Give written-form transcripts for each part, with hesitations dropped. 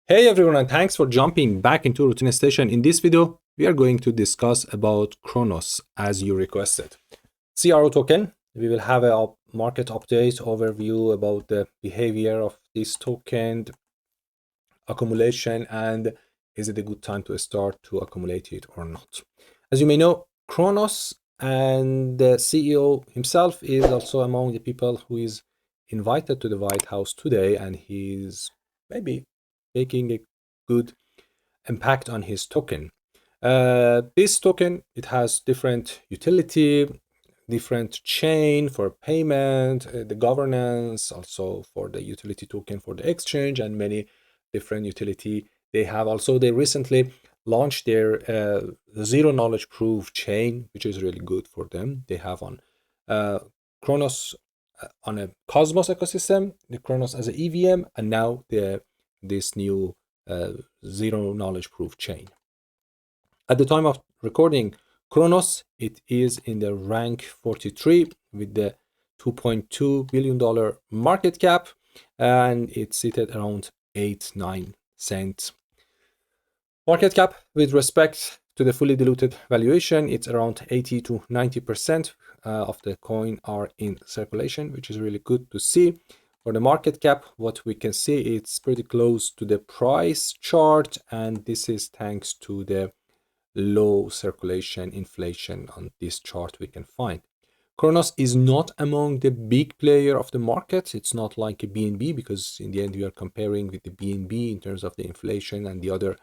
Hey everyone, and thanks for jumping back into Routine Station. In this video, we are going to discuss about CRONOS as you requested. CRO token, we will have a market update overview about the behavior of this token, accumulation, and is it a good time to start to accumulate it or not. As you may know, CRONOS and the CEO himself is also among the people who is invited to the White House today, and he's maybe making a good impact on his token. This token, it has different utility, different chain for payment, the governance, also for the utility token for the exchange, and many different utility they have. Also, they recently launched their zero knowledge proof chain, which is really good for them. They have on CRONOS on a Cosmos ecosystem, the CRONOS as an EVM, and now this new uh, zero knowledge proof chain. At the time of recording CRONOS, it is in the rank 43 with the $2.2 billion market cap, and it's seated around 8-9 cents. Market cap with respect to the fully diluted valuation, it's around 80 to 90% of the coin are in circulation, which is really good to see. For the market cap, what we can see, it's pretty close to the price chart, and this is thanks to the low circulation inflation on this chart we can find. CRONOS is not among the big player of the market. It's not like a BNB, because in the end we are comparing with the BNB in terms of the inflation and the other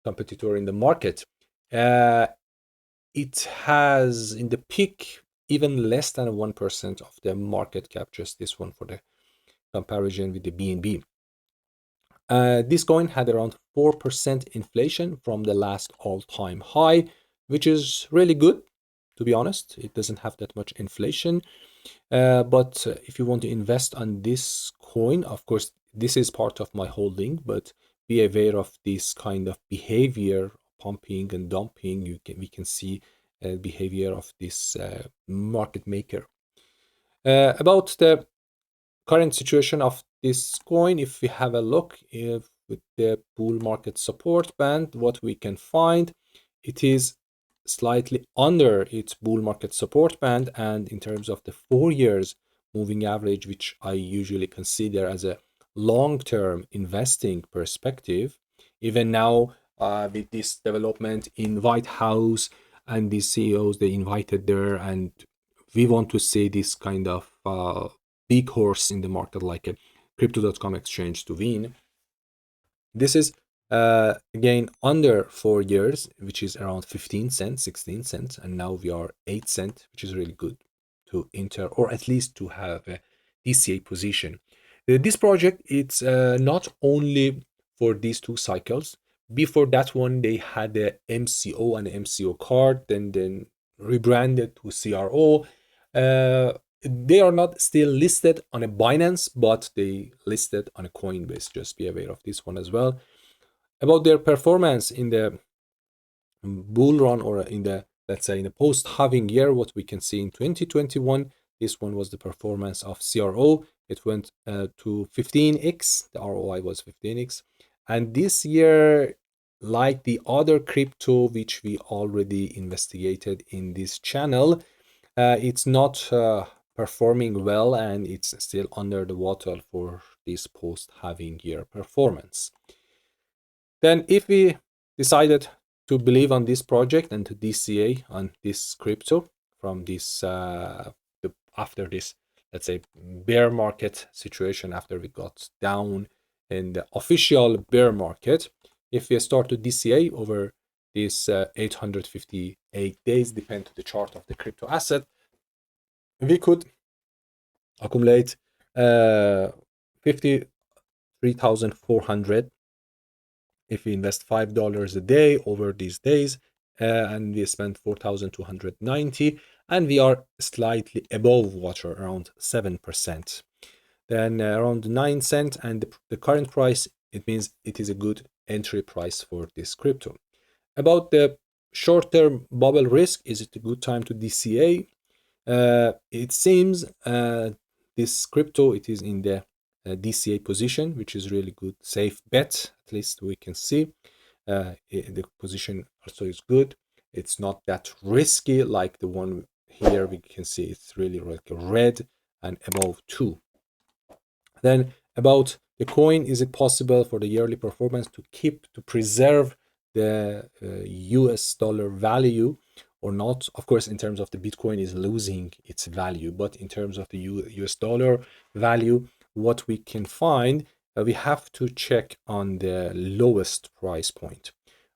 competitor in the market. It has in the peak even less than 1% of the market cap, just this one for the comparison with the BNB. This coin had around 4% inflation from the last all-time high, which is really good, to be honest. It doesn't have that much inflation. But if you want to invest on this coin, of course, this is part of my holding, but be aware of this kind of behavior, pumping and dumping. We can see behavior of this market maker. About the current situation of this coin, if we have a look with the bull market support band, what we can find, it is slightly under its bull market support band, and in terms of the 4 years moving average, which I usually consider as a long-term investing perspective, even now with this development in White House and the CEOs they invited there, and we want to see this kind of big horse in the market like a crypto.com exchange to win. This is again under 4 years, which is around 15 cents, 16 cents, and now we are 8 cents, which is really good to enter, or at least to have a DCA position. This project, it's not only for these 2 cycles. Before that one, they had the MCO and the MCO card, then rebranded to CRO. They are not still listed on a Binance, but they listed on a Coinbase. Just be aware of this one as well. About their performance in the bull run, or in the, let's say, in the post-halving year, what we can see in 2021, this one was the performance of CRO. It went to 15x. The ROI was 15x. And this year, like the other crypto which we already investigated in this channel, it's not performing well, and it's still under the water for this post-halving year performance. Then if we decided to believe on this project and to DCA on this crypto from this after this, let's say, bear market situation, after we got down in the official bear market, if we start to DCA over these 858 days, depend to the chart of the crypto asset, we could accumulate 53,400 if we invest $5 a day over these days, and we spend 4,290, and we are slightly above water, around 7%. Then around 9 cents, and the current price, it means it is a good entry price for this crypto. About the short-term bubble risk, is it a good time to DCA? It seems this crypto, it is in the DCA position, which is really good, safe bet. At least we can see the position also is good. It's not that risky like the one here. We can see it's really like red and above 2. Then about the coin, is it possible for the yearly performance to preserve the US dollar value or not? Of course, in terms of the Bitcoin is losing its value, but in terms of the US dollar value, what we can find, we have to check on the lowest price point.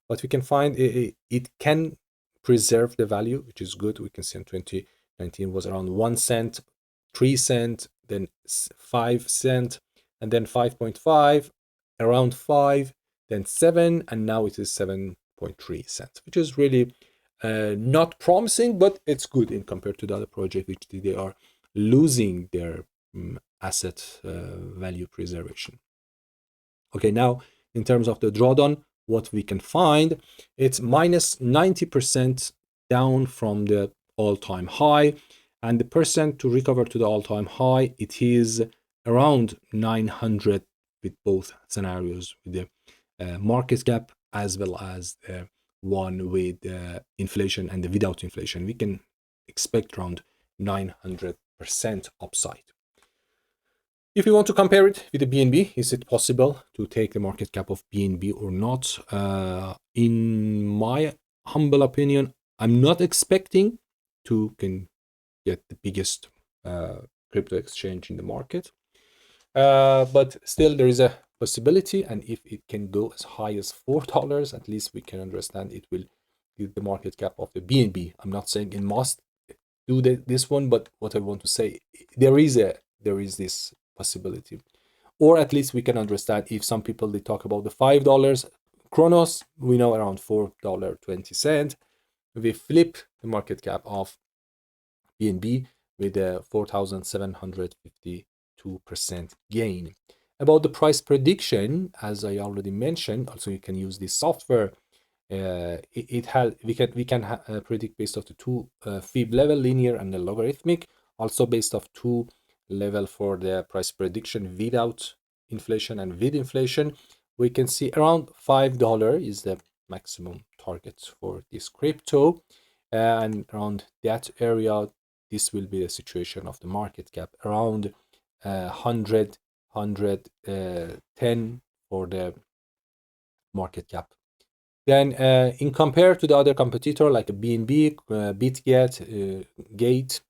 What we can find, it can preserve the value, which is good. We can see in 2019 was around 1 cent, 3 cent, then 5 cent, and then 5.5, around 5, then 7, and now it is 7.3 cents, which is really not promising, but it's good in compared to the other project, which they are losing their asset value preservation. Okay, now in terms of the drawdown, what we can find, it's minus 90% down from the all-time high, and the percent to recover to the all-time high, it is around 900 with both scenarios, with the market cap as well as the one with inflation and the without inflation. We can expect around 900% upside. If you want to compare it with the BNB, is it possible to take the market cap of BNB or not? In my humble opinion, I'm not expecting to can get the biggest crypto exchange in the market, but still there is a possibility, and if it can go as high as $4, at least we can understand it will give the market cap of the BNB. I'm not saying it must do this one, but what I want to say, there is this possibility, or at least we can understand if some people they talk about the $5 CRONOS, we know around $4.20. We flip the market cap of BNB with a 4,752% gain. About the price prediction, as I already mentioned, also you can use this software. We can predict based off the two fib level, linear and the logarithmic, also based off two level for the price prediction without inflation and with inflation. We can see around $5 is the maximum target for this crypto, and around that area this will be the situation of the market cap, around 110 for the market cap. Then in compare to the other competitor like a BNB, BitGet, Gate,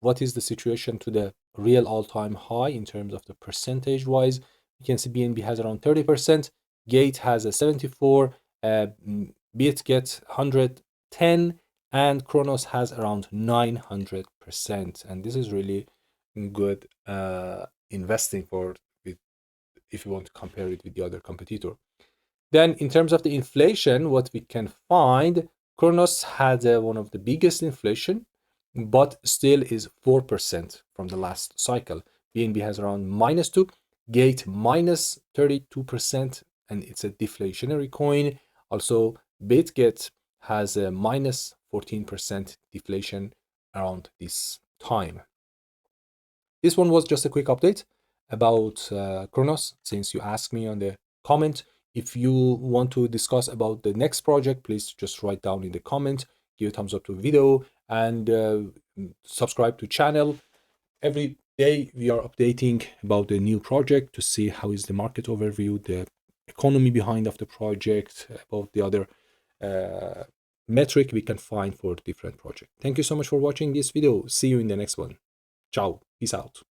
what is the situation to the real all-time high in terms of the percentage wise? You can see BNB has around 30%, Gate has a 74, BitGet 110, and CRONOS has around 900%. And this is really good investing for if you want to compare it with the other competitor. Then in terms of the inflation, what we can find, CRONOS had one of the biggest inflation, but still is 4% from the last cycle. BNB has around -2, Gate minus 32%, and it's a deflationary coin. Also, BitGet has a minus 14% deflation around this time. This one was just a quick update about CRONOS, since you asked me on the comment. If you want to discuss about the next project, please just write down in the comment, give a thumbs up to the video, and subscribe to channel. Every day we are updating about the new project to see how is the market overview, the economy behind of the project, about the other metric we can find for different project. Thank you so much for watching this video. See you in the next one. Ciao. Peace out.